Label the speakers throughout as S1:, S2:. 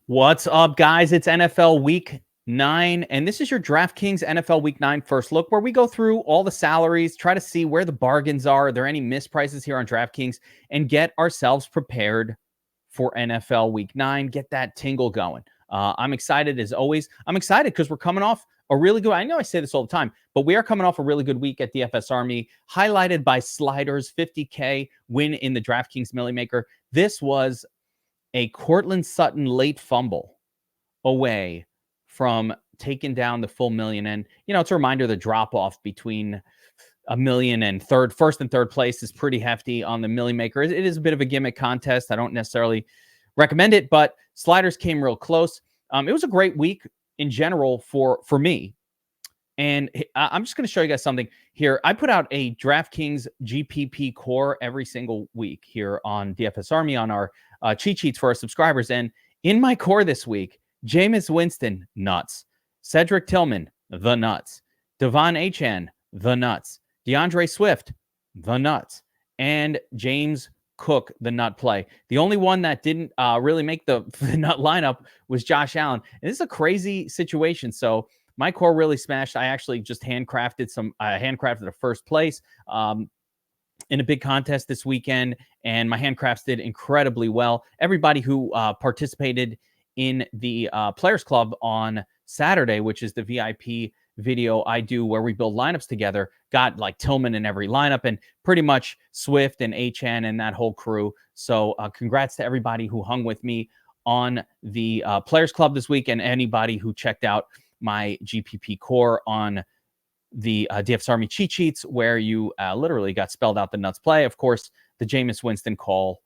S1: What's up, guys? It's NFL Week 9, and this is your Draftkings NFL Week 9 first look, where we go through all the salaries, try to see where the bargains are there any misprices here on Draftkings, and get ourselves prepared for NFL Week 9, get that tingle going. I'm excited as always. I'm excited because we're coming off a really good, I know I say this all the time, but we are coming off a really good week at DFS Army, highlighted by Sliders' 50K win in the Draftkings Millie Maker. This was a Cortland Sutton late fumble away from taking down the full million. And, it's a reminder the drop off between a million and first and third place is pretty hefty on the Millie Maker. It is a bit of a gimmick contest. I don't necessarily recommend it, but Sliders came real close. It was a great week in general for me. And I'm just going to show you guys something here. I put out a DraftKings GPP core every single week here on DFS Army on our cheat sheets for our subscribers. And in my core this week, Jameis Winston, nuts. Cedric Tillman, the nuts. Devon Achane, the nuts. DeAndre Swift, the nuts. And James Cook, the nut play. The only one that didn't really make the nut lineup was Josh Allen. And this is a crazy situation. So my core really smashed. I actually just handcrafted a first place in a big contest this weekend, and my handcrafts did incredibly well. Everybody who participated in the Players Club on Saturday, which is the VIP video I do where we build lineups together, got like Tillman in every lineup and pretty much Swift and Achane and that whole crew. So congrats to everybody who hung with me on the Players Club this week, and anybody who checked out my GPP core on the DFS Army cheat sheets, where you literally got spelled out the nuts play. Of course, the Jameis Winston call,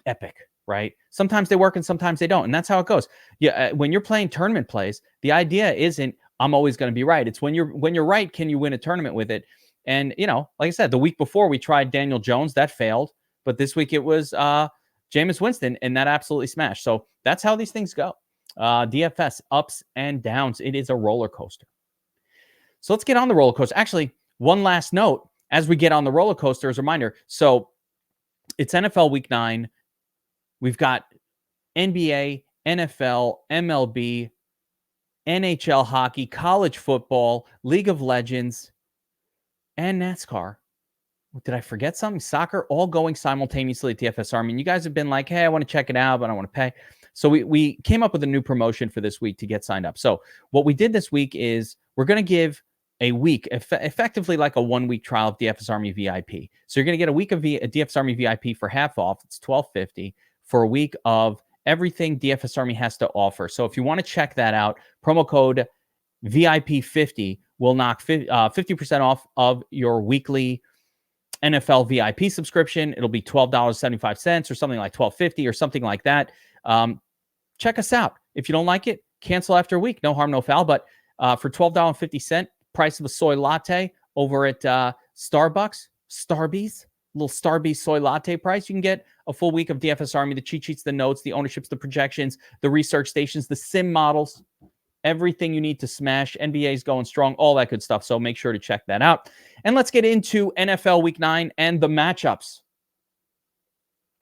S1: epic, right? Sometimes they work and sometimes they don't, and that's how it goes. Yeah, when you're playing tournament plays, the idea isn't I'm always going to be right. It's when you're right, can you win a tournament with it? And like I said, the week before we tried Daniel Jones, that failed, but this week it was Jameis Winston, and that absolutely smashed. So that's how these things go. DFS ups and downs. It is a roller coaster. So let's get on the roller coaster. Actually, one last note as we get on the roller coaster as a reminder. So it's NFL Week 9. We've got NBA, NFL, MLB, NHL hockey, college football, League of Legends, and NASCAR. Did I forget something? Soccer, all going simultaneously at DFS Army. And you guys have been like, hey, I want to check it out, but I want to pay. So we came up with a new promotion for this week to get signed up. So what we did this week is we're going to give a week, effectively like a 1 week trial of DFS Army VIP. So you're going to get a week of DFS Army VIP for half off. It's $12.50 for a week of everything DFS Army has to offer. So if you want to check that out, promo code VIP50 will knock 50% off of your weekly NFL VIP subscription. It'll be $12.75 or something like $12.50 or something like that. Check us out. If you don't like it, cancel after a week. No harm, no foul. But for $12.50, price of a soy latte over at Starbucks, little Starbucks soy latte price, you can get a full week of DFS Army, the cheat sheets, the notes, the ownerships, the projections, the research stations, the sim models, everything you need to smash. NBA is going strong, all that good stuff. So make sure to check that out. And let's get into NFL Week 9 and the matchups.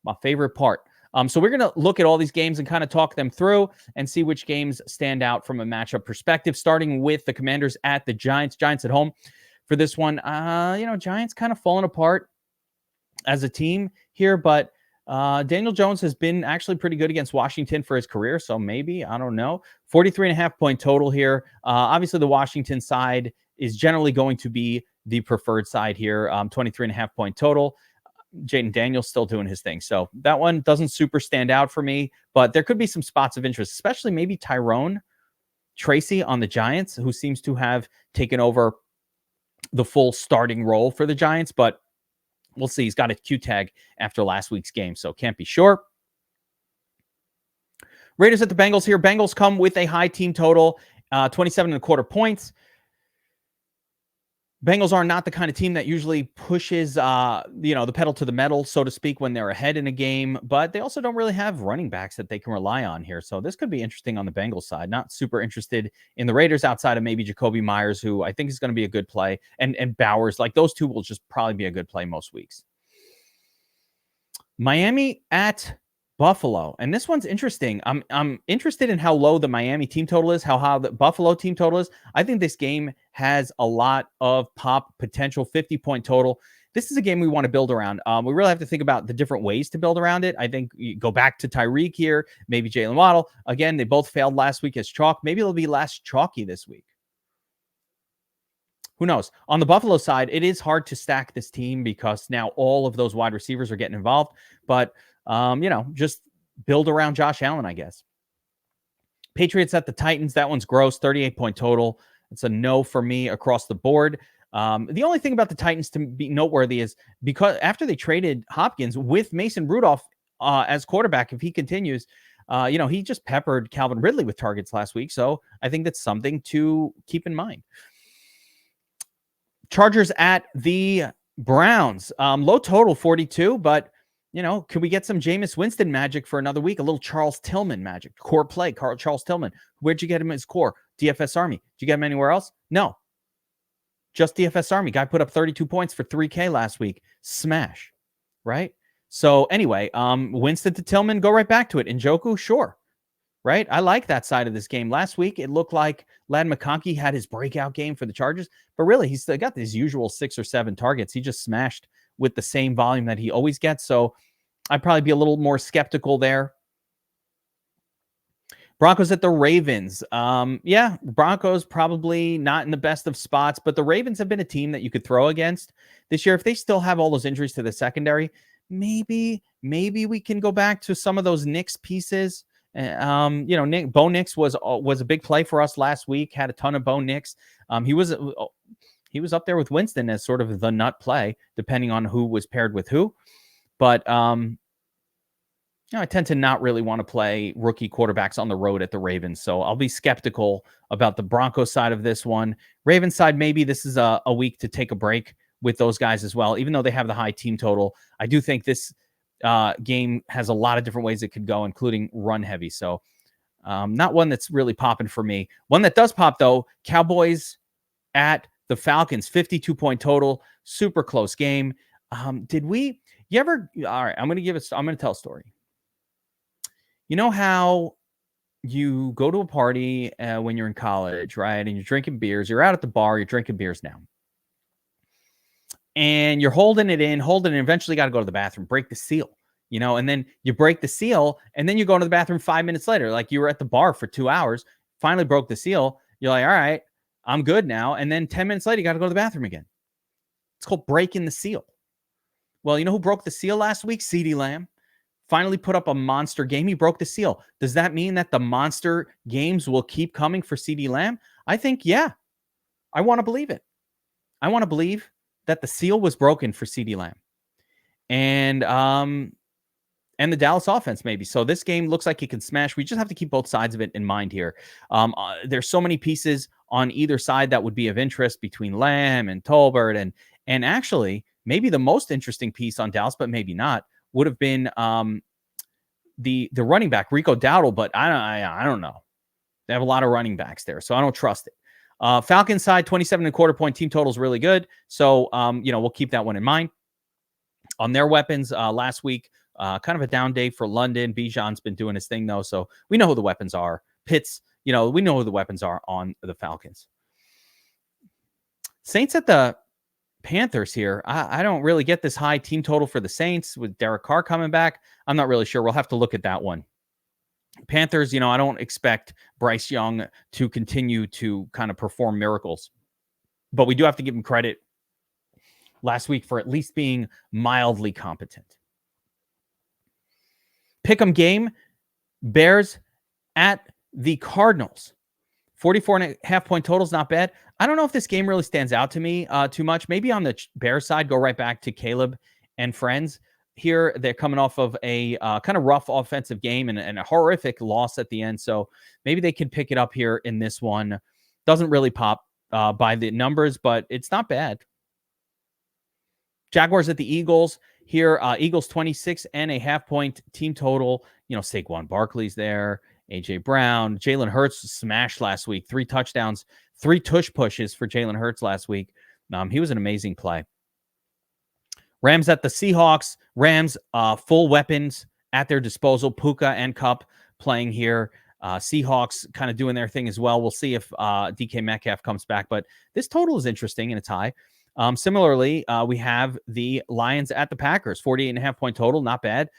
S1: My favorite part. So we're going to look at all these games and kind of talk them through and see which games stand out from a matchup perspective, starting with the Commanders at the Giants. Giants at home for this one. Giants kind of falling apart as a team here, but Daniel Jones has been actually pretty good against Washington for his career, so maybe, I don't know. 43.5 point total here. Obviously, the Washington side is generally going to be the preferred side here. 23.5 point total. Jaden Daniels still doing his thing. So that one doesn't super stand out for me, but there could be some spots of interest, especially maybe Tyrone Tracy on the Giants, who seems to have taken over the full starting role for the Giants, but we'll see. He's got a Q tag after last week's game, so can't be sure. Raiders at the Bengals here. Bengals come with a high team total, 27.25 points. Bengals are not the kind of team that usually pushes, the pedal to the metal, so to speak, when they're ahead in a game, but they also don't really have running backs that they can rely on here. So this could be interesting on the Bengals side. Not super interested in the Raiders outside of maybe Jacoby Myers, who I think is going to be a good play, and Bowers. Like, those two will just probably be a good play most weeks. Miami at Buffalo. And this one's interesting. I'm interested in how low the Miami team total is, how the Buffalo team total is. I think this game has a lot of pop potential, 50-point total. This is a game we want to build around. We really have to think about the different ways to build around it. I think you go back to Tyreek here, maybe Jalen Waddle. Again, they both failed last week as chalk. Maybe it'll be less chalky this week. Who knows? On the Buffalo side, it is hard to stack this team because now all of those wide receivers are getting involved. But, just build around Josh Allen, I guess. Patriots at the Titans. That one's gross, 38-point total. It's a no for me across the board. The only thing about the Titans to be noteworthy is because after they traded Hopkins with Mason Rudolph as quarterback, if he continues, he just peppered Calvin Ridley with targets last week. So I think that's something to keep in mind. Chargers at the Browns. Low total, 42, but, can we get some Jameis Winston magic for another week? A little Charles Tillman magic. Core play, Charles Tillman. Where'd you get him as core? DFS Army. Did you get him anywhere else? No. Just DFS Army. Guy put up 32 points for $3K last week. Smash, right? So anyway, Winston to Tillman, go right back to it. Njoku, sure. Right? I like that side of this game. Last week, it looked like Ladd McConkey had his breakout game for the Chargers, but really, he's still got these usual 6 or 7 targets. He just smashed with the same volume that he always gets, so I'd probably be a little more skeptical there. Broncos at the Ravens. Broncos probably not in the best of spots, but the Ravens have been a team that you could throw against this year. If they still have all those injuries to the secondary, maybe we can go back to some of those Knicks pieces. Bo Nix was a big play for us last week. Had a ton of Bo Nix. He was up there with Winston as sort of the nut play, depending on who was paired with who. But I tend to not really want to play rookie quarterbacks on the road at the Ravens, so I'll be skeptical about the Broncos side of this one. Ravens side, maybe this is a week to take a break with those guys as well, even though they have the high team total. I do think this game has a lot of different ways it could go, including run heavy. So not one that's really popping for me. One that does pop, though, Cowboys at the Falcons, 52-point total, super close game. All right, I'm going to tell a story. You know how you go to a party when you're in college, right? And you're drinking beers. You're out at the bar. You're drinking beers now. And you're holding it, eventually got to go to the bathroom, break the seal, and then you break the seal, and then you go to the bathroom 5 minutes later, like you were at the bar for 2 hours, finally broke the seal. You're like, all right, I'm good now. And then 10 minutes later, you got to go to the bathroom again. It's called breaking the seal. Well, you know who broke the seal last week? CeeDee Lamb. Finally put up a monster game. He broke the seal. Does that mean that the monster games will keep coming for CeeDee Lamb? I think, yeah. I want to believe it. I want to believe that the seal was broken for CeeDee Lamb. And the Dallas offense, maybe. So this game looks like it can smash. We just have to keep both sides of it in mind here. There's so many pieces on either side that would be of interest between Lamb and Tolbert. And actually, maybe the most interesting piece on Dallas, but maybe not, would have been the running back, Rico Dowdle, but I don't know. They have a lot of running backs there, so I don't trust it. Falcons side, 27.25-point team total is really good. So, we'll keep that one in mind. On their weapons, last week, kind of a down day for London. Bijan's been doing his thing, though, so we know who the weapons are. Pitts, we know who the weapons are on the Falcons. Saints at the Panthers here. I don't really get this high team total for the Saints with Derek Carr coming back. I'm not really sure. We'll have to look at that one. Panthers, I don't expect Bryce Young to continue to kind of perform miracles, but we do have to give him credit last week for at least being mildly competent. Pick'em game, Bears at the Cardinals. 44.5-point total is not bad. I don't know if this game really stands out to me too much. Maybe on the Bears side, go right back to Caleb and friends. Here, they're coming off of a kind of rough offensive game and a horrific loss at the end. So maybe they can pick it up here in this one. Doesn't really pop by the numbers, but it's not bad. Jaguars at the Eagles. Here, Eagles 26.5-point team total. Saquon Barkley's there. A.J. Brown. Jalen Hurts smashed last week. 3 touchdowns. 3 tush pushes for Jalen Hurts last week. He was an amazing play. Rams at the Seahawks. Rams, full weapons at their disposal. Puka and Cup playing here. Seahawks kind of doing their thing as well. We'll see if DK Metcalf comes back, but this total is interesting and it's high. Similarly, we have the Lions at the Packers, 48.5-point total. Not bad.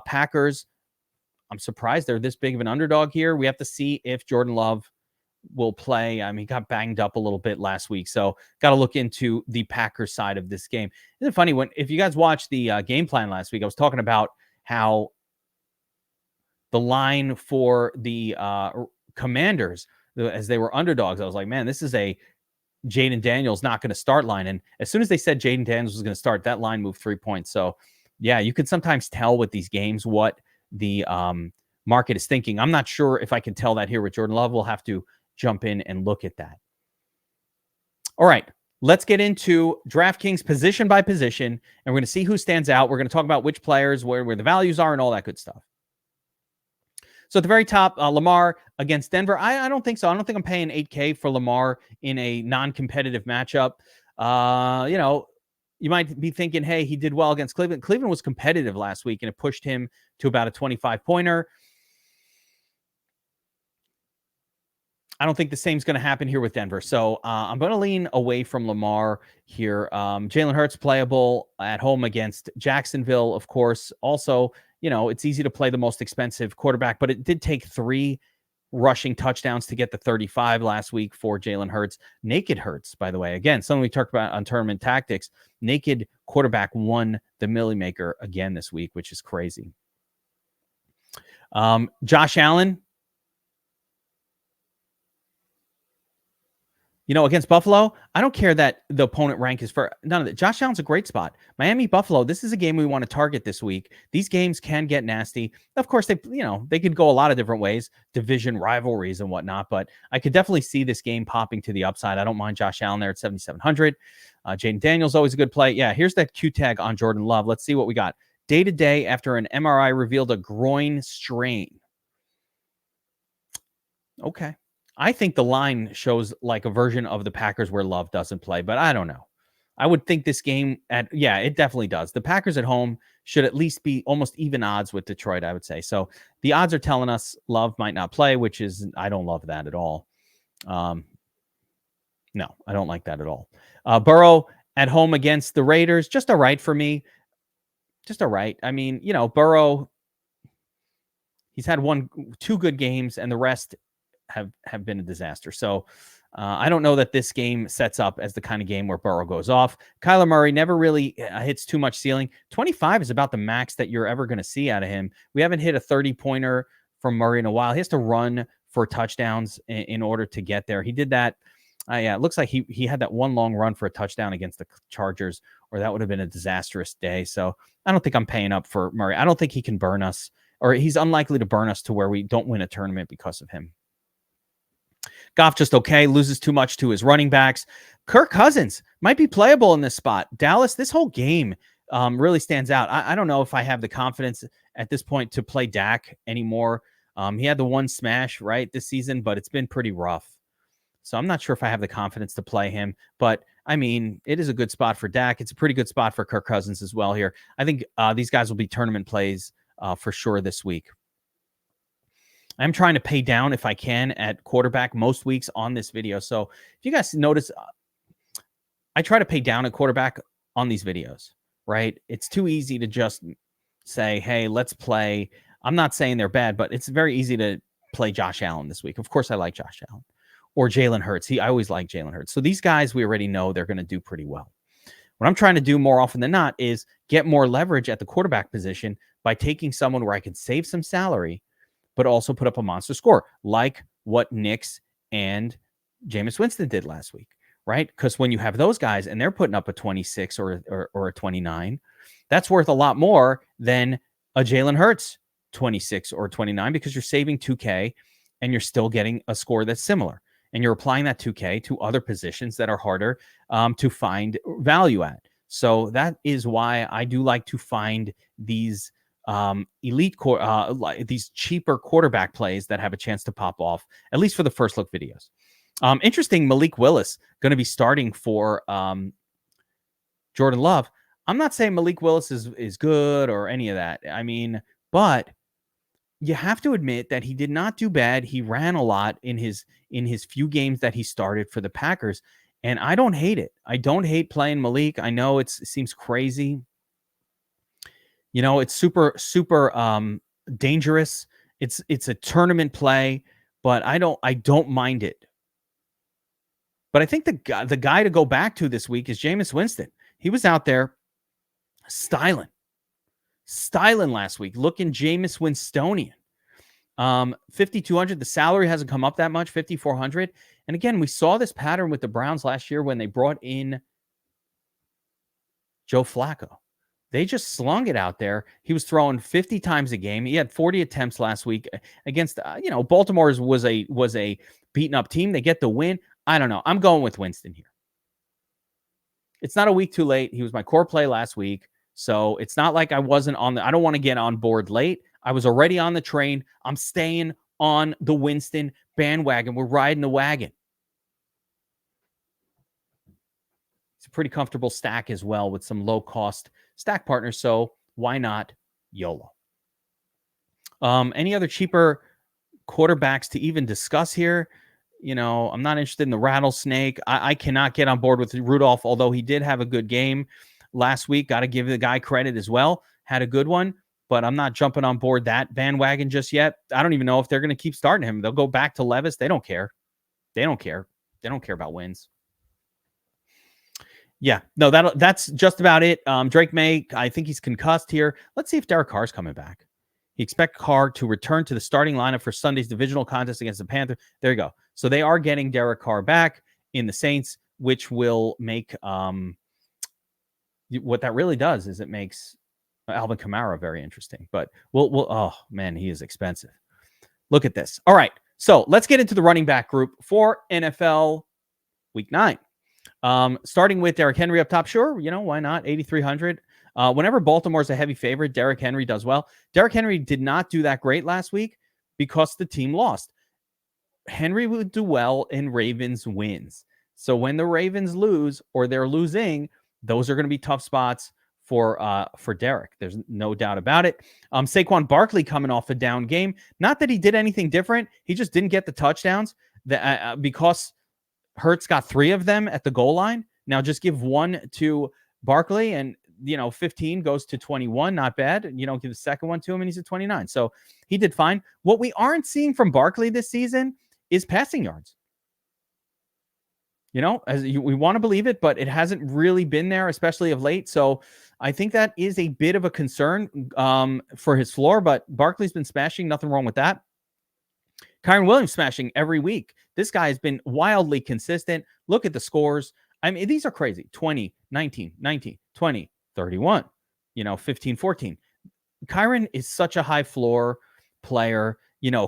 S1: Packers, I'm surprised they're this big of an underdog here. We have to see if Jordan Love will play. I mean, he got banged up a little bit last week, so got to look into the Packers side of this game. Isn't it funny, if you guys watched the game plan last week, I was talking about how the line for the Commanders, as they were underdogs, I was like, man, this is a Jaden Daniels not going to start line. And as soon as they said Jaden Daniels was going to start, that line moved 3 points. So, yeah, you could sometimes tell with these games what the market is thinking. I'm not sure if I can tell that here with Jordan Love. We'll have to jump in and look at that. All right, let's get into DraftKings position by position, and we're going to see who stands out. We're going to talk about which players, where the values are, and all that good stuff. So at the very top, Lamar against Denver. I don't think so. I don't think I'm paying $8K for Lamar in a non-competitive matchup. You might be thinking, hey, he did well against Cleveland. Cleveland was competitive last week, and it pushed him to about a 25-pointer. I don't think the same is going to happen here with Denver. So I'm going to lean away from Lamar here. Jalen Hurts playable at home against Jacksonville, of course. Also, it's easy to play the most expensive quarterback, but it did take 3 rushing touchdowns to get the 35 last week for Jalen Hurts. Naked Hurts, by the way. Again, something we talked about on Tournament Tactics. Naked quarterback won the Millie Maker again this week, which is crazy. Josh Allen, against Buffalo, I don't care that the opponent rank is for none of that. Josh Allen's a great spot. Miami, Buffalo, this is a game we want to target this week. These games can get nasty. Of course, they could go a lot of different ways, division rivalries and whatnot, but I could definitely see this game popping to the upside. I don't mind Josh Allen there at 7,700. Jaden Daniels, always a good play. Yeah, here's that Q tag on Jordan Love. Let's see what we got. Day to day after an MRI revealed a groin strain. Okay. I think the line shows like a version of the Packers where Love doesn't play, but I don't know. I would think this game it definitely does. The Packers at home should at least be almost even odds with Detroit, I would say. So the odds are telling us Love might not play, which is, I don't love that at all. No, I don't like that at all. Burrow at home against the Raiders, just all right for me. Just all right. I mean, Burrow, he's had 2 good games, and the rest have been a disaster. So I don't know that this game sets up as the kind of game where Burrow goes off. Kyler Murray never really hits too much ceiling. 25 is about the max that you're ever going to see out of him. We haven't hit a 30-pointer from Murray in a while. He has to run for touchdowns in order to get there. He did that. It looks like he had that one long run for a touchdown against the Chargers, or that would have been a disastrous day. So I don't think I'm paying up for Murray. I don't think he can burn us, or he's unlikely to burn us to where we don't win a tournament because of him. Goff just okay, loses too much to his running backs. Kirk Cousins might be playable in this spot. Dallas, this whole game really stands out. I don't know if I have the confidence at this point to play Dak anymore. He had the one smash, right, this season, but it's been pretty rough. So I'm not sure if I have the confidence to play him. But, I mean, it is a good spot for Dak. It's a pretty good spot for Kirk Cousins as well here. I think these guys will be tournament plays for sure this week. I'm trying to pay down if I can at quarterback most weeks on this video. So if you guys notice, I try to pay down at quarterback on these videos, right? It's too easy to just say, hey, let's play. I'm not saying they're bad, but it's very easy to play Josh Allen this week. Of course, I like Josh Allen or Jalen Hurts. I always like Jalen Hurts. So these guys, we already know they're going to do pretty well. What I'm trying to do more often than not is get more leverage at the quarterback position by taking someone where I can save some salary, but also put up a monster score, like what Knicks and Jameis Winston did last week, right? Because when you have those guys and they're putting up a 26 or a 29, that's worth a lot more than a Jalen Hurts 26 or 29, because you're saving 2K and you're still getting a score that's similar. And you're applying that 2K to other positions that are harder to find value at. So that is why I do like to find these these cheaper quarterback plays that have a chance to pop off, at least for the first look videos. Interesting, Malik Willis going to be starting for Jordan Love. I'm not saying Malik Willis is good or any of that. I mean, But you have to admit that he did not do bad. He ran a lot in his few games that he started for the Packers, and I don't hate it. I don't hate playing Malik. I know it seems crazy. It's super dangerous. It's a tournament play, but I don't mind it. But I think the guy to go back to this week is Jameis Winston. He was out there styling last week, looking Jameis Winstonian. 5,200. The salary hasn't come up that much, 5,400. And again, we saw this pattern with the Browns last year when they brought in Joe Flacco. They just slung it out there. He was throwing 50 times a game. He had 40 attempts last week against, Baltimore's was a beaten up team. They get the win. I don't know. I'm going with Winston here. It's not a week too late. He was my core play last week. So it's not like I wasn't I don't want to get on board late. I was already on the train. I'm staying on the Winston bandwagon. We're riding the wagon. It's a pretty comfortable stack as well with some low-cost stack partners, so why not YOLO? Any other cheaper quarterbacks to even discuss here? I'm not interested in the rattlesnake. I cannot get on board with Rudolph, although he did have a good game last week. Got to give the guy credit as well. Had a good one, but I'm not jumping on board that bandwagon just yet. I don't even know if they're going to keep starting him. They'll go back to Levis. They don't care. They don't care about wins. Yeah, no, that's just about it. Drake May, I think he's concussed here. Let's see if Derek Carr's coming back. He expects Carr to return to the starting lineup for Sunday's divisional contest against the Panthers. There you go. So they are getting Derek Carr back in the Saints, which will make what that really does is it makes Alvin Kamara very interesting. But we'll oh man, he is expensive. Look at this. All right, so let's get into the running back group for NFL Week 9. Starting with Derrick Henry up top. Sure, why not? 8,300. Whenever Baltimore's a heavy favorite, Derrick Henry does well. Derrick Henry did not do that great last week because the team lost. Henry would do well in Ravens wins. So when the Ravens lose or they're losing, those are going to be tough spots for Derrick. There's no doubt about it. Saquon Barkley coming off a down game. Not that he did anything different. He just didn't get the touchdowns because Hurts got 3 of them at the goal line. Now just give 1 to Barkley and, 15 goes to 21. Not bad. Give the second one to him and he's at 29. So he did fine. What we aren't seeing from Barkley this season is passing yards. We want to believe it, but it hasn't really been there, especially of late. So I think that is a bit of a concern for his floor, but Barkley's been smashing. Nothing wrong with that. Kyren Williams smashing every week. This guy has been wildly consistent. Look at the scores. I mean, these are crazy. 20, 19, 19, 20, 31, 15, 14. Kyren is such a high floor player,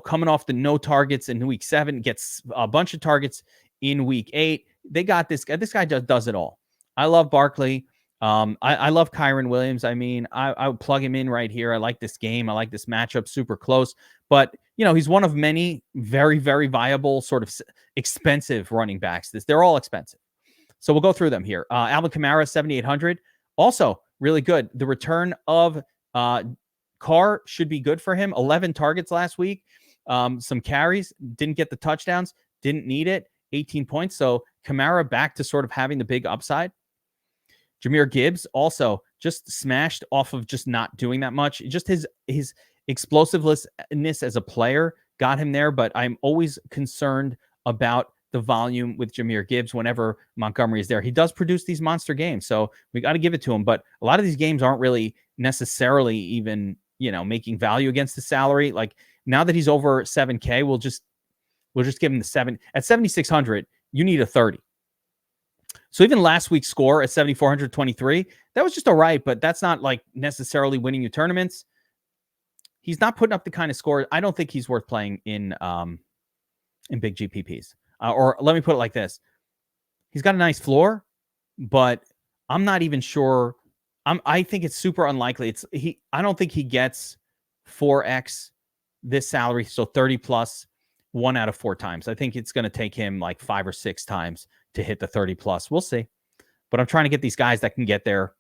S1: coming off the no targets in week 7, gets a bunch of targets in week 8. They got this guy. This guy just does it all. I love Barkley. I love Kyren Williams. I mean, I would plug him in right here. I like this game. I like this matchup, super close. But, he's one of many very, very viable, sort of expensive running backs. They're all expensive. So we'll go through them here. Alvin Kamara, 7,800. Also really good. The return of Carr should be good for him. 11 targets last week. Some carries. Didn't get the touchdowns. Didn't need it. 18 points. So Kamara back to sort of having the big upside. Jahmyr Gibbs also just smashed off of just not doing that much. Just his explosiveness as a player got him there, but I'm always concerned about the volume with Jahmyr Gibbs whenever Montgomery is there. He does produce these monster games, so we got to give it to him, but a lot of these games aren't really necessarily even, making value against the salary. Like now that he's over 7K, we'll just give him the 7 at 7,600. You need a 30. So even last week's score at 7,423, that was just all right, but that's not like necessarily winning you tournaments. He's not putting up the kind of score. I don't think he's worth playing in big GPPs. Or let me put it like this. He's got a nice floor, but I'm not even sure. I think it's super unlikely. I don't think he gets 4x this salary. So 30 plus 1 out of 4 times. I think it's going to take him like 5 or 6 times to hit the 30 plus. We'll see. But I'm trying to get these guys that can get there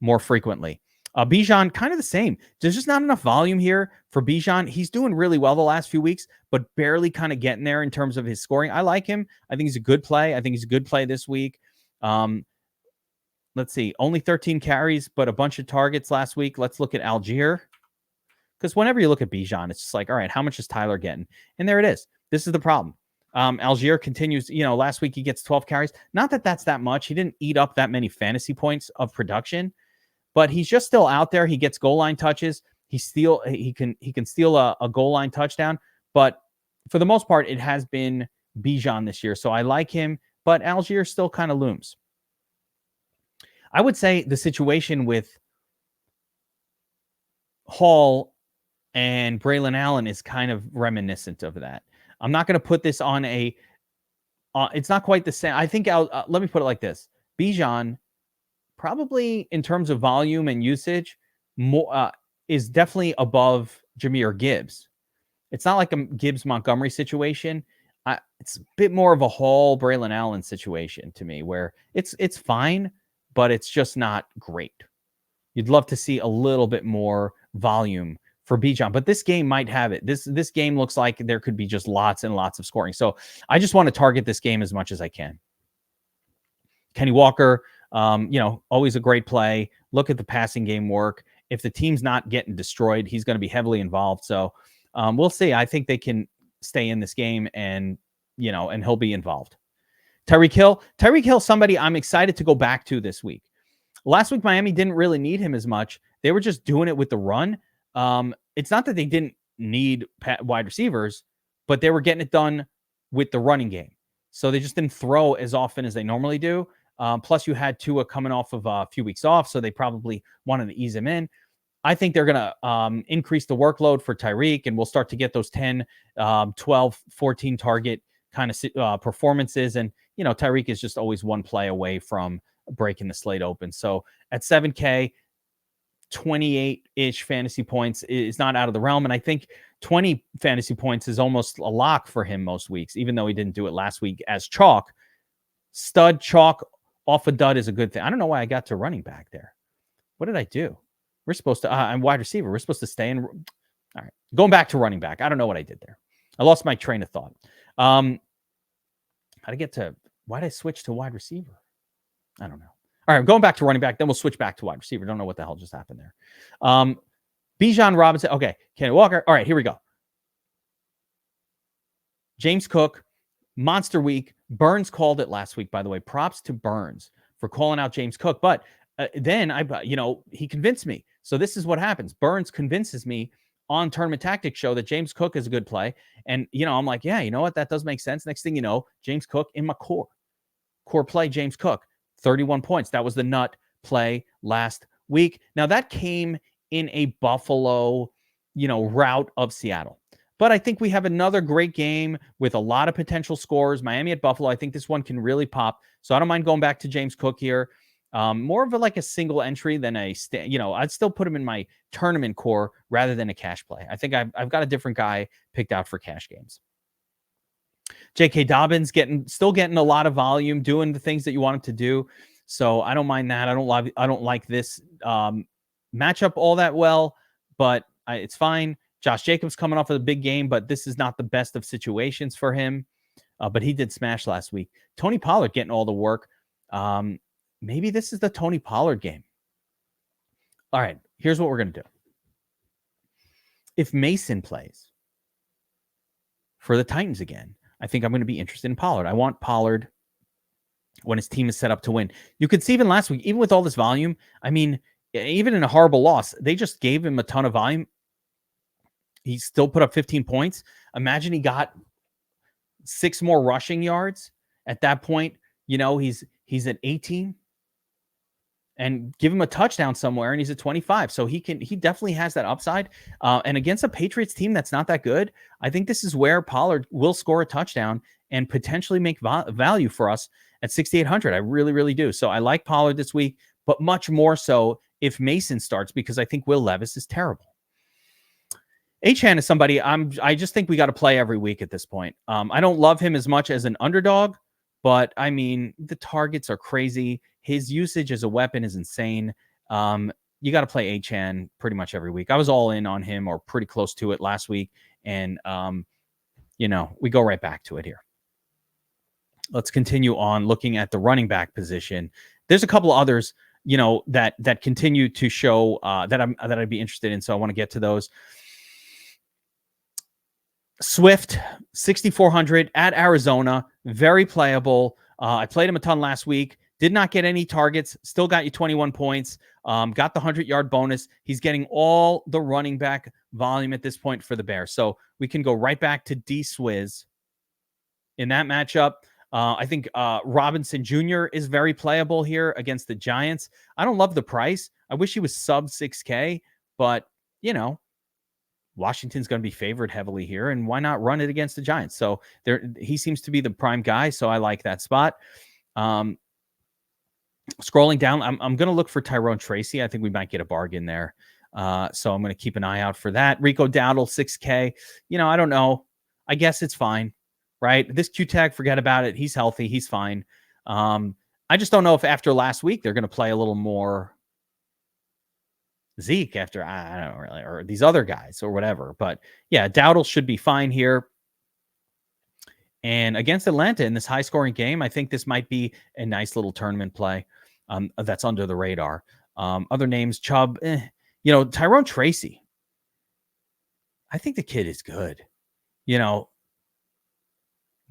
S1: more frequently. Bijan, kind of the same. There's just not enough volume here for Bijan. He's doing really well the last few weeks, but barely kind of getting there in terms of his scoring. I like him. I think he's a good play. I think he's a good play this week. Let's see. Only 13 carries, but a bunch of targets last week. Let's look at Algier. Because whenever you look at Bijan, it's just like, all right, how much is Tyler getting? And there it is. This is the problem. Algier continues, last week he gets 12 carries. Not that that's that much. He didn't eat up that many fantasy points of production, but he's just still out there. He gets goal line touches. He can steal a goal line touchdown. But for the most part, it has been Bijan this year. So I like him, but Algier still kind of looms. I would say the situation with Hall and Braylon Allen is kind of reminiscent of that. I'm not going to put this on a it's not quite the same. I think let me put it like this. Bijan, probably in terms of volume and usage, more is definitely above Jahmyr Gibbs. It's not like a Gibbs Montgomery situation. It's a bit more of a Hall Braylon Allen situation to me, where it's fine, but it's just not great. You'd love to see a little bit more volume for Bijan, but this game might have it. This game looks like there could be just lots and lots of scoring. So I just want to target this game as much as I can. Kenny Walker, always a great play. Look at the passing game work. If the team's not getting destroyed, he's going to be heavily involved. So we'll see. I think they can stay in this game and he'll be involved. Tyreek Hill, somebody I'm excited to go back to this week. Last week, Miami didn't really need him as much. They were just doing it with the run. It's not that they didn't need wide receivers, but they were getting it done with the running game. So they just didn't throw as often as they normally do. Plus, you had Tua coming off of a few weeks off, so they probably wanted to ease him in. I think they're going to increase the workload for Tyreek, and we'll start to get those 10, 12, 14 target kind of performances. And, Tyreek is just always one play away from breaking the slate open. So at 7K, 28-ish fantasy points is not out of the realm. And I think 20 fantasy points is almost a lock for him most weeks, even though he didn't do it last week as chalk. Stud chalk off a dud is a good thing. I don't know why I got to running back there. What did I do? We're supposed to, I'm wide receiver. We're supposed to stay in. All right. Going back to running back. I don't know what I did there. I lost my train of thought. Why did I switch to wide receiver? I don't know. All right, I'm going back to running back. Then we'll switch back to wide receiver. Don't know what the hell just happened there. Bijan Robinson. Okay, Kenny Walker. All right, here we go. James Cook, monster week. Burns called it last week, by the way. Props to Burns for calling out James Cook. But then he convinced me. So this is what happens. Burns convinces me on Tournament Tactics Show that James Cook is a good play. And, I'm like, yeah, you know what? That does make sense. Next thing you know, James Cook in my core play, James Cook, 31 points. That was the nut play last week. Now that came in a Buffalo, route of Seattle. But I think we have another great game with a lot of potential scores. Miami at Buffalo. I think this one can really pop. So I don't mind going back to James Cook here. More of a single entry than I'd still put him in my tournament core rather than a cash play. I think I've got a different guy picked out for cash games. J.K. Dobbins still getting a lot of volume, doing the things that you want him to do. So I don't mind that. I don't like this matchup all that well, but it's fine. Josh Jacobs coming off of a big game, but this is not the best of situations for him. But he did smash last week. Tony Pollard getting all the work. Maybe this is the Tony Pollard game. All right, here's what we're going to do. If Mason plays for the Titans again, I think I'm going to be interested in Pollard. I want Pollard when his team is set up to win. You could see even last week, even with all this volume, even in a horrible loss, they just gave him a ton of volume. He still put up 15 points. Imagine he got 6 more rushing yards. At that point, he's at 18. And give him a touchdown somewhere, and he's at 25. So he definitely has that upside. And against a Patriots team that's not that good, I think this is where Pollard will score a touchdown and potentially make value for us at 6,800. I really, really do. So I like Pollard this week, but much more so if Mason starts, because I think Will Levis is terrible. Achane is somebody I just think we got to play every week at this point. I don't love him as much as an underdog, but the targets are crazy. His usage as a weapon is insane. you got to play Achane pretty much every week. I was all in on him or pretty close to it last week. And, we go right back to it here. Let's continue on looking at the running back position. There's a couple others, that continue to show that I'd be interested in. So I want to get to those. Swift, 6,400 at Arizona, very playable. I played him a ton last week. Did not get any targets. Still got you 21 points. Got the 100-yard bonus. He's getting all the running back volume at this point for the Bears. So we can go right back to D-Swizz in that matchup. I think Robinson Jr. is very playable here against the Giants. I don't love the price. I wish he was sub 6K, but, Washington's going to be favored heavily here, and why not run it against the Giants? So he seems to be the prime guy, so I like that spot. Scrolling down, I'm going to look for Tyrone Tracy. I think we might get a bargain there. So I'm going to keep an eye out for that. Rico Dowdle, 6K. I don't know. I guess it's fine, right? This Q tag, forget about it. He's healthy. He's fine. I just don't know if after last week they're going to play a little more Zeke after, I don't know, really, or these other guys or whatever. But yeah, Dowdle should be fine here. And against Atlanta in this high-scoring game, I think this might be a nice little tournament play that's under the radar. Other names, Chubb, Tyrone Tracy. I think the kid is good.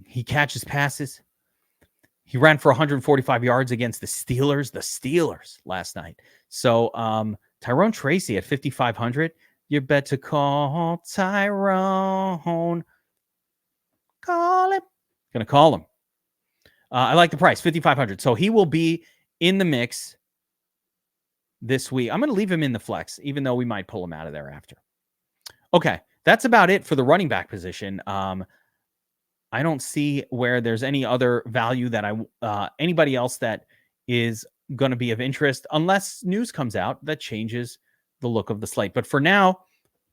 S1: He catches passes. He ran for 145 yards against the Steelers last night. So Tyrone Tracy at 5,500. You bet to call Tyrone. Call him. Gonna call him. I like the price, 5,500. So he will be in the mix this week. I'm gonna leave him in the flex, even though we might pull him out of there after. Okay, that's about it for the running back position. I don't see where there's any other value that anybody else that is going to be of interest unless news comes out that changes the look of the slate. But for now,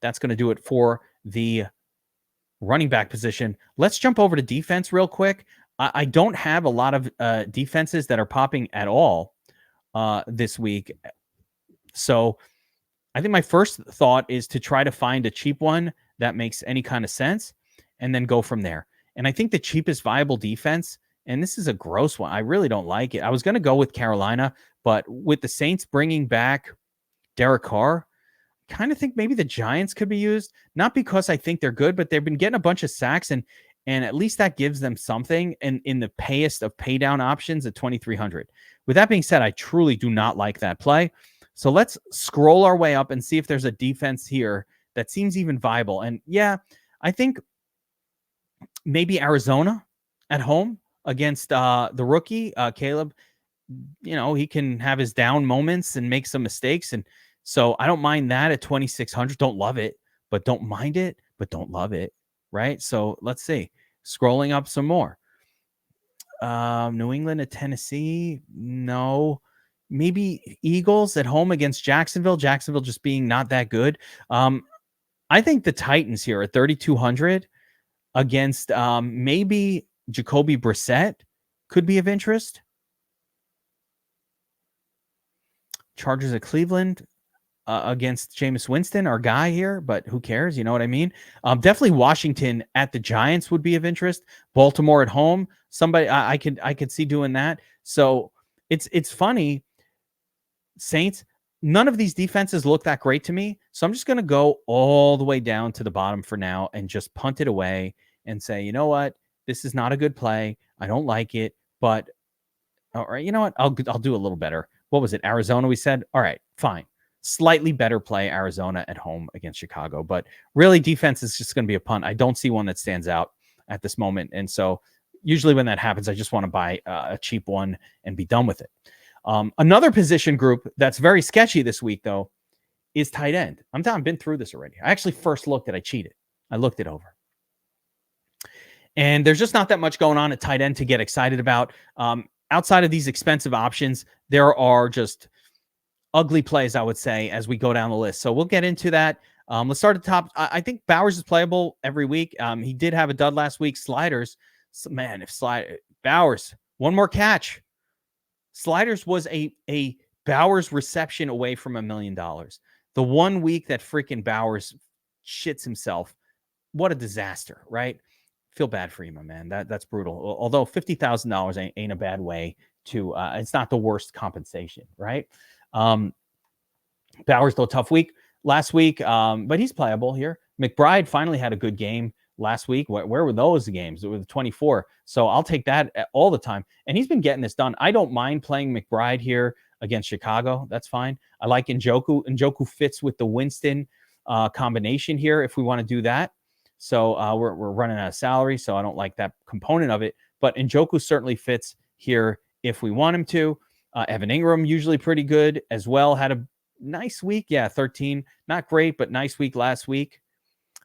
S1: that's going to do it for the running back position. Let's jump over to defense real quick. I don't have a lot of defenses that are popping at all this week. So I think my first thought is to try to find a cheap one that makes any kind of sense and then go from there. And I think the cheapest viable defense, and this is a gross one, I really don't like it. I was going to go with Carolina, but with the Saints bringing back Derek Carr, I kind of think maybe the Giants could be used. Not because I think they're good, but they've been getting a bunch of sacks, and at least that gives them something in the payest of pay down options at 2,300. With that being said, I truly do not like that play. So let's scroll our way up and see if there's a defense here that seems even viable. And yeah, I think maybe Arizona at home against the rookie, Caleb. He can have his down moments and make some mistakes. And so I don't mind that at 2,600. Don't love it, but don't mind it, but don't love it. Right. So let's see. Scrolling up some more. New England at Tennessee. No. Maybe Eagles at home against Jacksonville. Jacksonville just being not that good. I think the Titans here at 3,200 against maybe Jacoby Brissett could be of interest. Chargers at Cleveland against Jameis Winston, our guy here, but who cares? You know what I mean? Definitely Washington at the Giants would be of interest. Baltimore at home, somebody I could see doing that. So it's funny. Saints, none of these defenses look that great to me. So I'm just going to go all the way down to the bottom for now and just punt it away and say, you know what? This is not a good play. I don't like it, but all right, you know what? I'll do a little better. What was it? Arizona, we said? All right, fine. Slightly better play Arizona at home against Chicago, but really defense is just going to be a punt. I don't see one that stands out at this moment. And so usually when that happens, I just want to buy a cheap one and be done with it. Another position group that's very sketchy this week, though, is tight end. I've been through this already. I actually first looked at I cheated. I looked it over. And there's just not that much going on at tight end to get excited about. Outside of these expensive options, there are just ugly plays, I would say, as we go down the list. So we'll get into that. Let's start at the top. I think Bowers is playable every week. He did have a dud last week. Sliders, man, Bowers, one more catch. Sliders was a Bowers reception away from $1 million. The 1 week that freaking Bowers shits himself, what a disaster, right? Feel bad for you, my man. That's brutal. Although $50,000 ain't a bad way to. It's not the worst compensation, right? Bowers though tough week last week, but he's playable here. McBride finally had a good game last week. Where were those games? It was 24. So I'll take that all the time. And he's been getting this done. I don't mind playing McBride here against Chicago. That's fine. I like Njoku. Njoku fits with the Winston combination here if we want to do that. So we're running out of salary, so I don't like that component of it. But Njoku certainly fits here if we want him to. Evan Ingram, usually pretty good as well. Had a nice week. Yeah, 13. Not great, but nice week last week.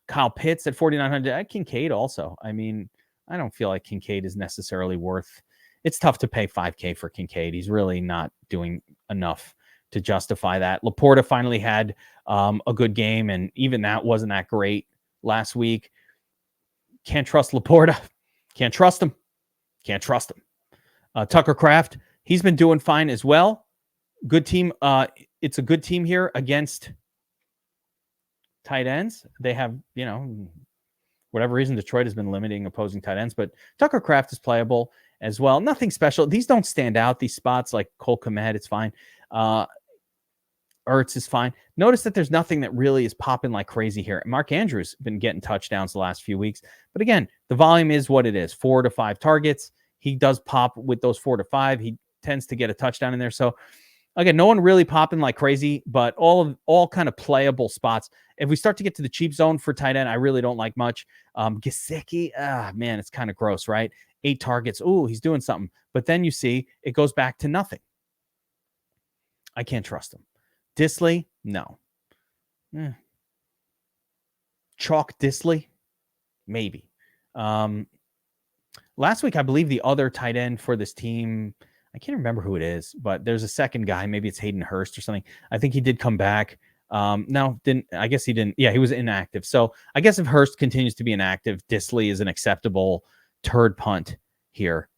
S1: Kyle Pitts at 4,900. Kincaid also. I mean, I don't feel like Kincaid is necessarily worth. It's tough to pay $5K for Kincaid. He's really not doing enough to justify that. Laporta finally had a good game, and even that wasn't that great last week. Can't trust Laporta. Can't trust him. Can't trust him. Tucker Kraft, he's been doing fine as well. Good team. It's a good team here against tight ends. They have, whatever reason, Detroit has been limiting opposing tight ends, but Tucker Kraft is playable as well. Nothing special. These don't stand out. These spots like Cole Kmet, it's fine. Ertz is fine. Notice that there's nothing that really is popping like crazy here. Mark Andrews been getting touchdowns the last few weeks, but again, the volume is what it is. 4 to 5 targets. He does pop with those 4 to 5. He tends to get a touchdown in there. So again, no one really popping like crazy, but all kind of playable spots. If we start to get to the cheap zone for tight end, I really don't like much. Gesicki, man, it's kind of gross, right? 8 targets. Ooh, he's doing something. But then you see it goes back to nothing. I can't trust him. Disley, no. Chalk Disley, maybe. Last week, I believe the other tight end for this team, I can't remember who it is, but there's a second guy. Maybe it's Hayden Hurst or something. I think he did come back. No, didn't. I guess he didn't. Yeah, he was inactive. So I guess if Hurst continues to be inactive, Disley is an acceptable turd punt here.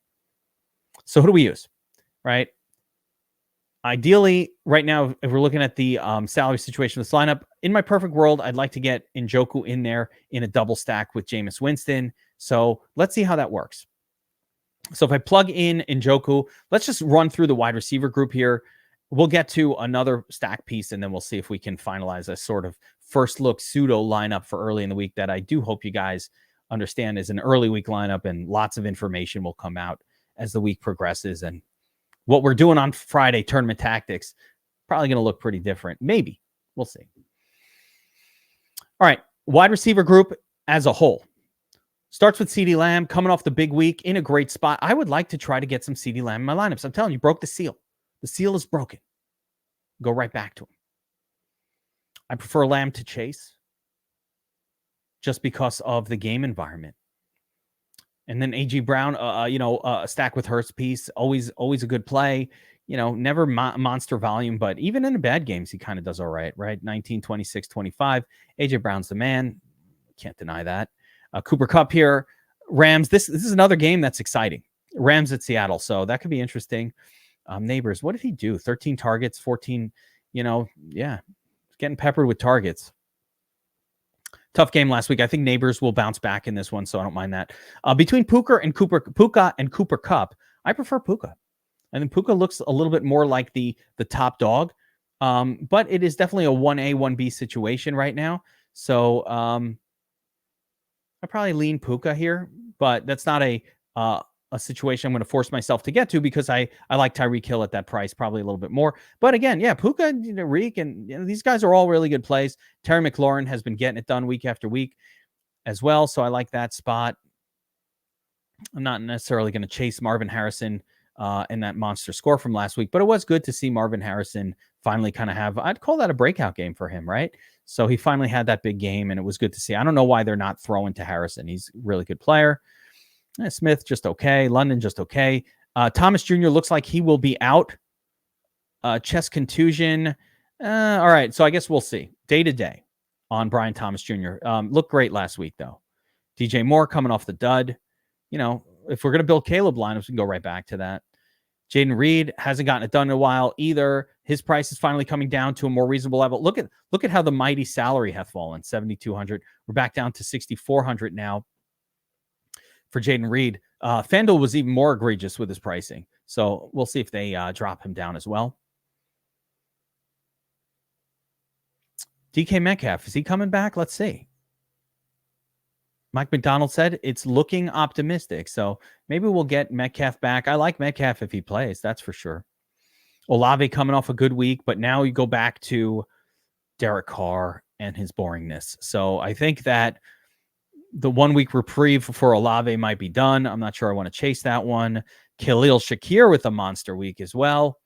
S1: So who do we use, right? Ideally, right now, if we're looking at the salary situation of this lineup, in my perfect world, I'd like to get Njoku in there in a double stack with Jameis Winston. So let's see how that works. So if I plug in Njoku, let's just run through the wide receiver group here. We'll get to another stack piece, and then we'll see if we can finalize a sort of first look pseudo lineup for early in the week that I do hope you guys understand is an early week lineup, and lots of information will come out as the week progresses. And what we're doing on Friday, tournament tactics, probably going to look pretty different. Maybe. We'll see. All right. Wide receiver group as a whole. Starts with CeeDee Lamb, coming off the big week in a great spot. I would like to try to get some CeeDee Lamb in my lineups. I'm telling you, broke the seal. The seal is broken. Go right back to him. I prefer Lamb to Chase just because of the game environment. And then A.J. Brown, a stack with Hurst piece, always a good play. Never monster volume, but even in the bad games, he kind of does all right? 19, 26, 25. A.J. Brown's the man. Can't deny that. Cooper Kupp here. Rams, this is another game that's exciting. Rams at Seattle, so that could be interesting. Neighbors, what did he do? 13 targets, 14, getting peppered with targets. Tough game last week. I think Neighbors will bounce back in this one, so I don't mind that. Between Puka and Cooper Kupp, I prefer Puka. I think Puka looks a little bit more like the top dog, but it is definitely a 1A, 1B situation right now. So I probably lean Puka here, but that's not a situation I'm going to force myself to get to because I like Tyreek Hill at that price probably a little bit more. But again, yeah, Puka, Reek, and these guys are all really good plays. Terry McLaurin has been getting it done week after week as well, so I like that spot. I'm not necessarily going to chase Marvin Harrison in that monster score from last week, but it was good to see Marvin Harrison finally kind of have, I'd call that a breakout game for him, right? So he finally had that big game, and it was good to see. I don't know why they're not throwing to Harrison. He's a really good player. Smith, just okay. London, just okay. Thomas Jr. looks like he will be out. Chest contusion. All right, so I guess we'll see. Day to day on Brian Thomas Jr. Looked great last week, though. DJ Moore coming off the dud. If we're going to build Caleb lineups, we can go right back to that. Jaden Reed hasn't gotten it done in a while either. His price is finally coming down to a more reasonable level. Look at how the mighty salary hath fallen. 7,200. We're back down to 6,400 now for Jaden Reed. FanDuel was even more egregious with his pricing. So we'll see if they drop him down as well. DK Metcalf, is he coming back? Let's see. Mike McDonald said it's looking optimistic. So maybe we'll get Metcalf back. I like Metcalf if he plays, that's for sure. Olave coming off a good week, but now you go back to Derek Carr and his boringness. So I think that the 1 week reprieve for Olave might be done. I'm not sure I want to chase that one. Khalil Shakir with a monster week as well.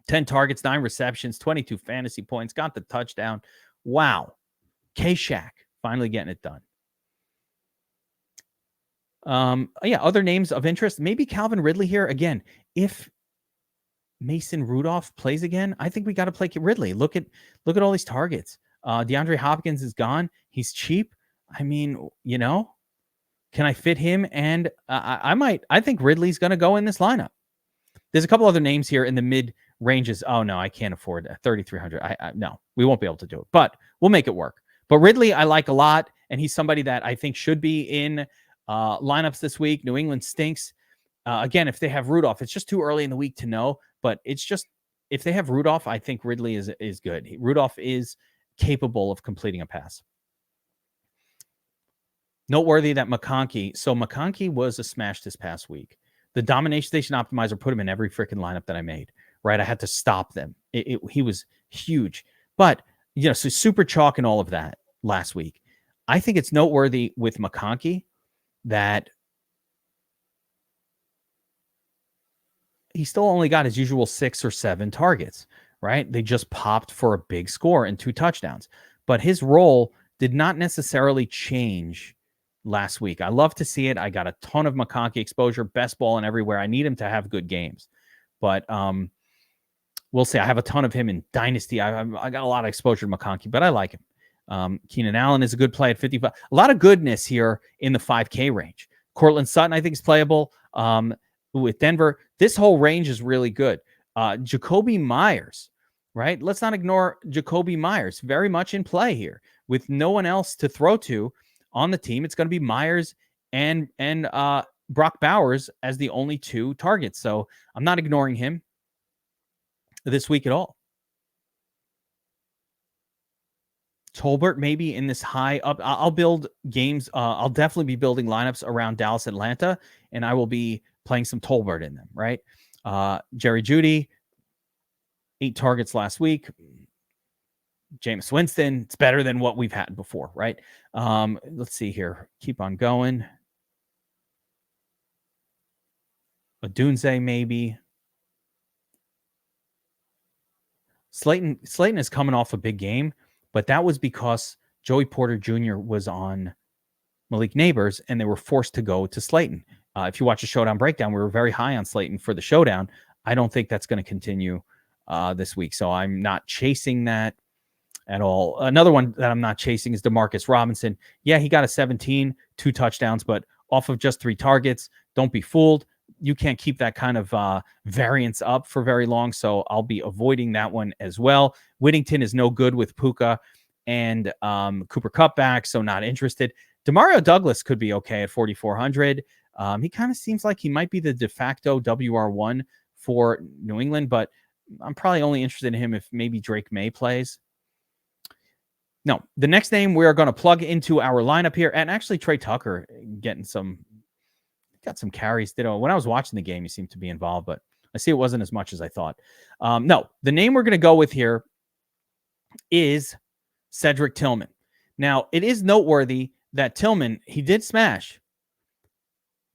S1: 10 targets, 9 receptions, 22 fantasy points, got the touchdown. Wow. K-Shaq finally getting it done. Other names of interest. Maybe Calvin Ridley here. Again, if Mason Rudolph plays again, I think we got to play Ridley. Look at all these targets. DeAndre Hopkins is gone. He's cheap. I mean, can I fit him? And I think Ridley's going to go in this lineup. There's a couple other names here in the mid ranges. Oh no, I can't afford 3,300. No, we won't be able to do it, but we'll make it work. But Ridley, I like a lot. And he's somebody that I think should be in lineups this week. New England stinks. Again, if they have Rudolph, it's just too early in the week to know. But it's just, if they have Rudolph, I think Ridley is good. Rudolph is capable of completing a pass. Noteworthy that McConkey was a smash this past week. The Domination Station Optimizer put him in every freaking lineup that I made, right? I had to stop them. He was huge. But, so super chalk and all of that last week. I think it's noteworthy with McConkey that he still only got his usual 6 or 7 targets, right? They just popped for a big score and 2 touchdowns. But his role did not necessarily change last week. I love to see it. I got a ton of McConkey exposure, best ball and everywhere. I need him to have good games. But we'll see. I have a ton of him in Dynasty. I got a lot of exposure to McConkey, but I like him. Keenan Allen is a good play at 55. A lot of goodness here in the 5K range. Cortland Sutton, I think, is playable. With Denver, this whole range is really good. Jacoby Myers, right? Let's not ignore Jacoby Myers. Very much in play here. With no one else to throw to on the team, it's going to be Myers and Brock Bowers as the only 2 targets. So I'm not ignoring him this week at all. Tolbert maybe in this high up. I'll build games. I'll definitely be building lineups around Dallas, Atlanta, and I will be playing some Tolbert in them, right? Jerry Jeudy, 8 targets last week. Jameis Winston, it's better than what we've had before, right? Let's see here. Keep on going. Odunze maybe. Slayton is coming off a big game, but that was because Joey Porter Jr. was on Malik Neighbors, and they were forced to go to Slayton. If you watch the Showdown Breakdown, we were very high on Slayton for the Showdown. I don't think that's going to continue this week, so I'm not chasing that at all. Another one that I'm not chasing is Demarcus Robinson. Yeah, he got a 17, 2 touchdowns, but off of just 3 targets. Don't be fooled. You can't keep that kind of variance up for very long, so I'll be avoiding that one as well. Whittington is no good with Puka and Cooper Kupp back, so not interested. Demario Douglas could be okay at 4,400. He kind of seems like he might be the de facto WR1 for New England, but I'm probably only interested in him if maybe Drake May plays. No, the next name we are going to plug into our lineup here, and actually Trey Tucker got some carries. When I was watching the game, he seemed to be involved, but I see it wasn't as much as I thought. No, the name we're going to go with here is Cedric Tillman. Now, it is noteworthy that Tillman, he did smash,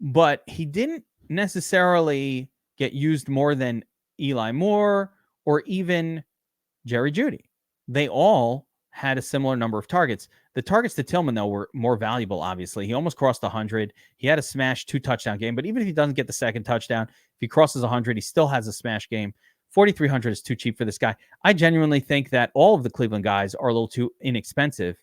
S1: but he didn't necessarily get used more than Eli Moore or even Jerry Jeudy. They all had a similar number of targets. The targets to Tillman, though, were more valuable, obviously. He almost crossed 100. He had a smash 2-touchdown game, but even if he doesn't get the second touchdown, if he crosses 100, he still has a smash game. 4,300 is too cheap for this guy. I genuinely think that all of the Cleveland guys are a little too inexpensive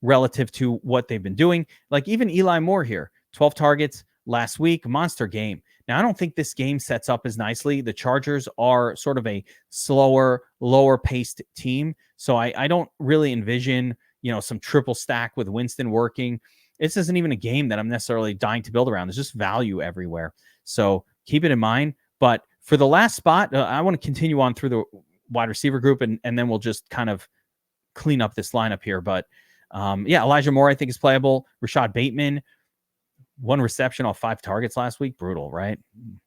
S1: relative to what they've been doing. Like even Eli Moore here, 12 targets last week, monster game. Now, I don't think this game sets up as nicely. The Chargers are sort of a slower, lower paced team. So I don't really envision, some triple stack with Winston working. This isn't even a game that I'm necessarily dying to build around. There's just value everywhere. So keep it in mind. But for the last spot, I want to continue on through the wide receiver group, and then we'll just kind of clean up this lineup here. But Elijah Moore, I think, is playable. Rashad Bateman, 1 reception off 5 targets last week. Brutal, right?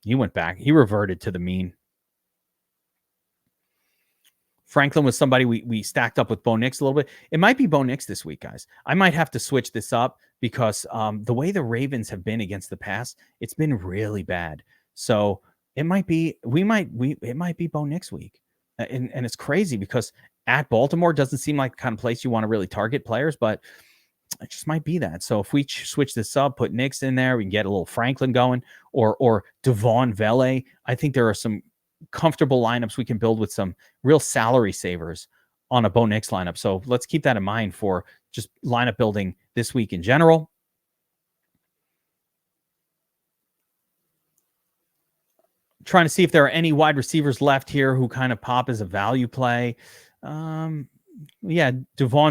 S1: He went back. He reverted to the mean. Franklin was somebody we stacked up with Bo Nix a little bit. It might be Bo Nix this week, guys. I might have to switch this up because the way the Ravens have been against the pass, it's been really bad. So it might be Bo Nix week. And it's crazy because at Baltimore doesn't seem like the kind of place you want to really target players, but it just might be that. So if we switch this up, put Nix in there, we can get a little Franklin going, or Devon Vele. I think there are some comfortable lineups we can build with some real salary savers on a Bo Nix lineup. So let's keep that in mind for just lineup building this week in general. Trying to see if there are any wide receivers left here who kind of pop as a value play. Devon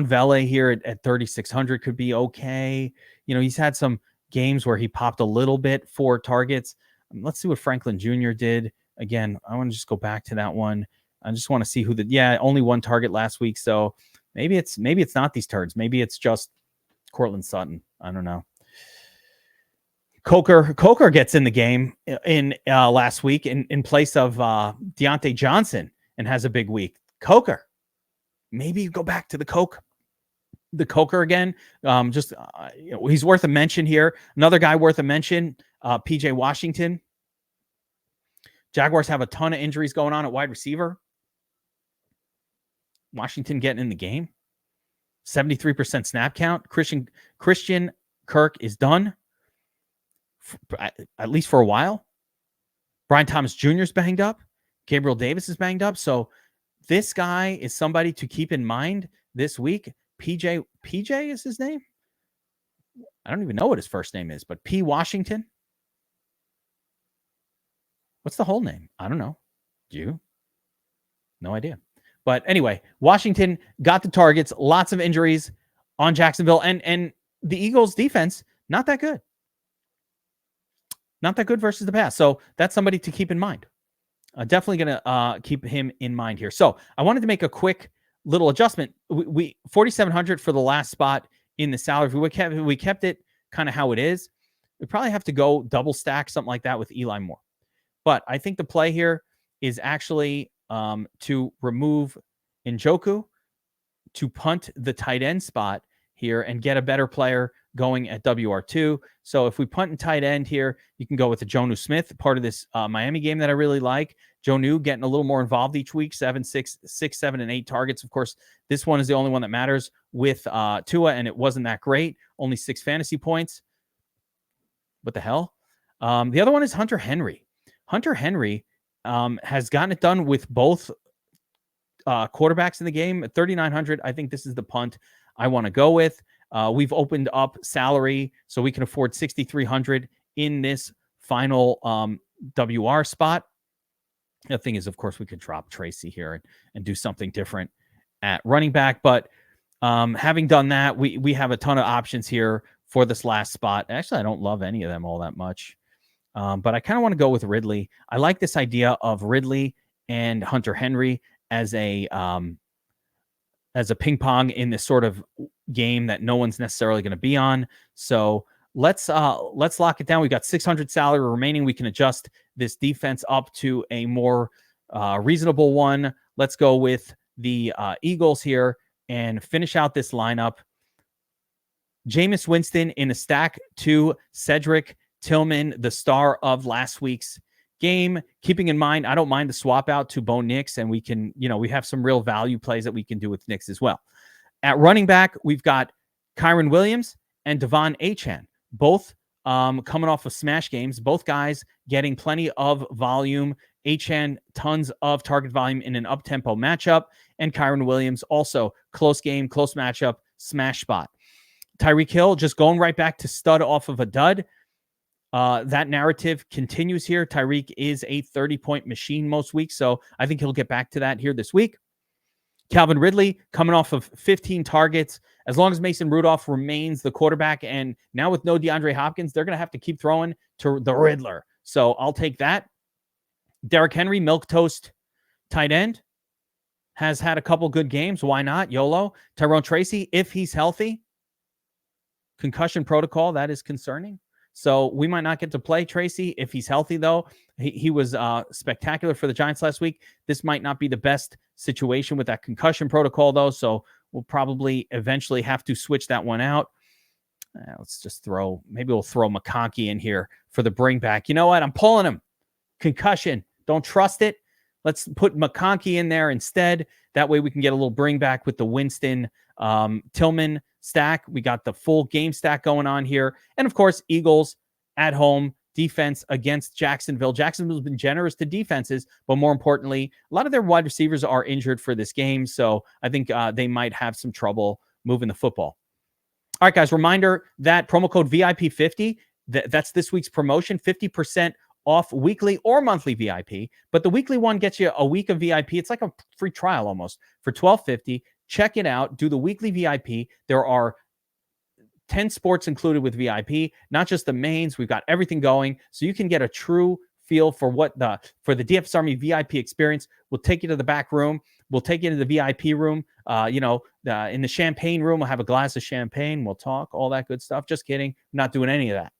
S1: Vele here at 3,600 could be okay. He's had some games where he popped a little bit for targets. Let's see what Franklin Jr. did. Again, I want to just go back to that one. I just want to see only 1 target last week. So maybe it's not these turds. Maybe it's just Cortland Sutton. I don't know. Coker gets in the game in last week in place of Deontay Johnson and has a big week. Coker, maybe you go back to the Coker again. He's worth a mention here. Another guy worth a mention, PJ Washington. Jaguars have a ton of injuries going on at wide receiver. Washington getting in the game. 73% snap count. Christian Kirk is done, at least for a while. Brian Thomas Jr. is banged up. Gabriel Davis is banged up. So this guy is somebody to keep in mind this week. PJ is his name? I don't even know what his first name is, but P. Washington. What's the whole name? I don't know. Do you? No idea. But anyway, Washington got the targets, lots of injuries on Jacksonville, and the Eagles defense, not that good. Not that good versus the pass. So that's somebody to keep in mind. Definitely going to keep him in mind here. So I wanted to make a quick little adjustment. We 4,700 for the last spot in the salary. If we kept it kind of how it is, we probably have to go double stack, something like that with Eli Moore. But I think the play here is actually to remove Njoku, to punt the tight end spot here and get a better player going at WR2. So if we punt and tight end here, you can go with the Jonnu Smith, part of this Miami game that I really like. Jonnu getting a little more involved each week, 7, 6, 7, and 8 targets. Of course, this one is the only one that matters with Tua, and it wasn't that great. Only 6 fantasy points. What the hell? The other one is Hunter Henry. Hunter Henry has gotten it done with both quarterbacks in the game. At 3,900, I think this is the punt I want to go with. We've opened up salary so we can afford 6,300 in this final WR spot. The thing is, of course, we could drop Tracy here and do something different at running back. But having done that, we have a ton of options here for this last spot. Actually, I don't love any of them all that much. But I kind of want to go with Ridley. I like this idea of Ridley and Hunter Henry as a ping pong in this sort of game that no one's necessarily going to be on. So let's lock it down. We've got 600 salary remaining. We can adjust this defense up to a more reasonable one. Let's go with the Eagles here and finish out this lineup. Jameis Winston in a stack to Cedric Tillman, the star of last week's game. Keeping in mind, I don't mind the swap out to Bo Nix, and we can, we have some real value plays that we can do with Nix as well. At running back, we've got Kyron Williams and Devon Achane, both coming off of smash games. Both guys getting plenty of volume. Achane, tons of target volume in an up-tempo matchup, and Kyron Williams also close game, close matchup, smash spot. Tyreek Hill just going right back to stud off of a dud. That narrative continues here. Tyreek is a 30-point machine most weeks, so I think he'll get back to that here this week. Calvin Ridley coming off of 15 targets. As long as Mason Rudolph remains the quarterback, and now with no DeAndre Hopkins, they're going to have to keep throwing to the Riddler. So I'll take that. Derrick Henry, milquetoast tight end, has had a couple good games. Why not? YOLO. Tyrone Tracy, if he's healthy, concussion protocol, that is concerning. So we might not get to play Tracy if he's healthy, though. He was spectacular for the Giants last week. This might not be the best situation with that concussion protocol, though. So we'll probably eventually have to switch that one out. Let's just maybe we'll throw McConkey in here for the bring back. You know what? I'm pulling him. Concussion. Don't trust it. Let's put McConkey in there instead. That way we can get a little bring back with the Winston Tillman stack. We got the full game stack going on here. And of course, Eagles at home, defense against Jacksonville. Jacksonville's been generous to defenses, but more importantly, a lot of their wide receivers are injured for this game. So I think they might have some trouble moving the football. All right, guys, reminder that promo code VIP50, that's this week's promotion, 50% off weekly or monthly VIP. But the weekly one gets you a week of VIP. It's like a free trial almost for $12.50. Check it out. Do the weekly VIP. There are 10 sports included with VIP, not just the mains. We've got everything going, so you can get a true feel for for the DFS Army VIP experience. We'll take you to the back room. We'll take you to the VIP room. In the champagne room, we'll have a glass of champagne. We'll talk, all that good stuff. Just kidding. I'm not doing any of that.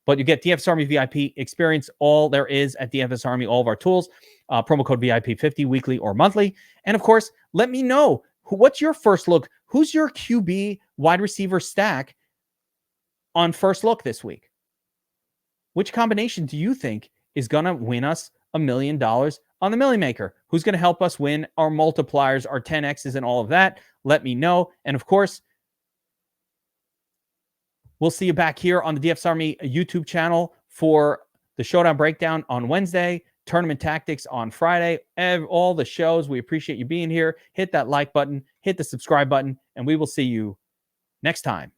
S1: But you get DFS Army VIP experience, all there is at DFS Army, all of our tools. Promo code VIP50, weekly or monthly. And of course, let me know, what's your first look? Who's your QB wide receiver stack on first look this week? Which combination do you think is going to win us $1 million on the Millie Maker? Who's going to help us win our multipliers, our 10Xs, and all of that? Let me know. And of course, we'll see you back here on the DFS Army YouTube channel for the Showdown Breakdown on Wednesday, Tournament Tactics on Friday, all the shows. We appreciate you being here. Hit that like button, hit the subscribe button, and we will see you next time.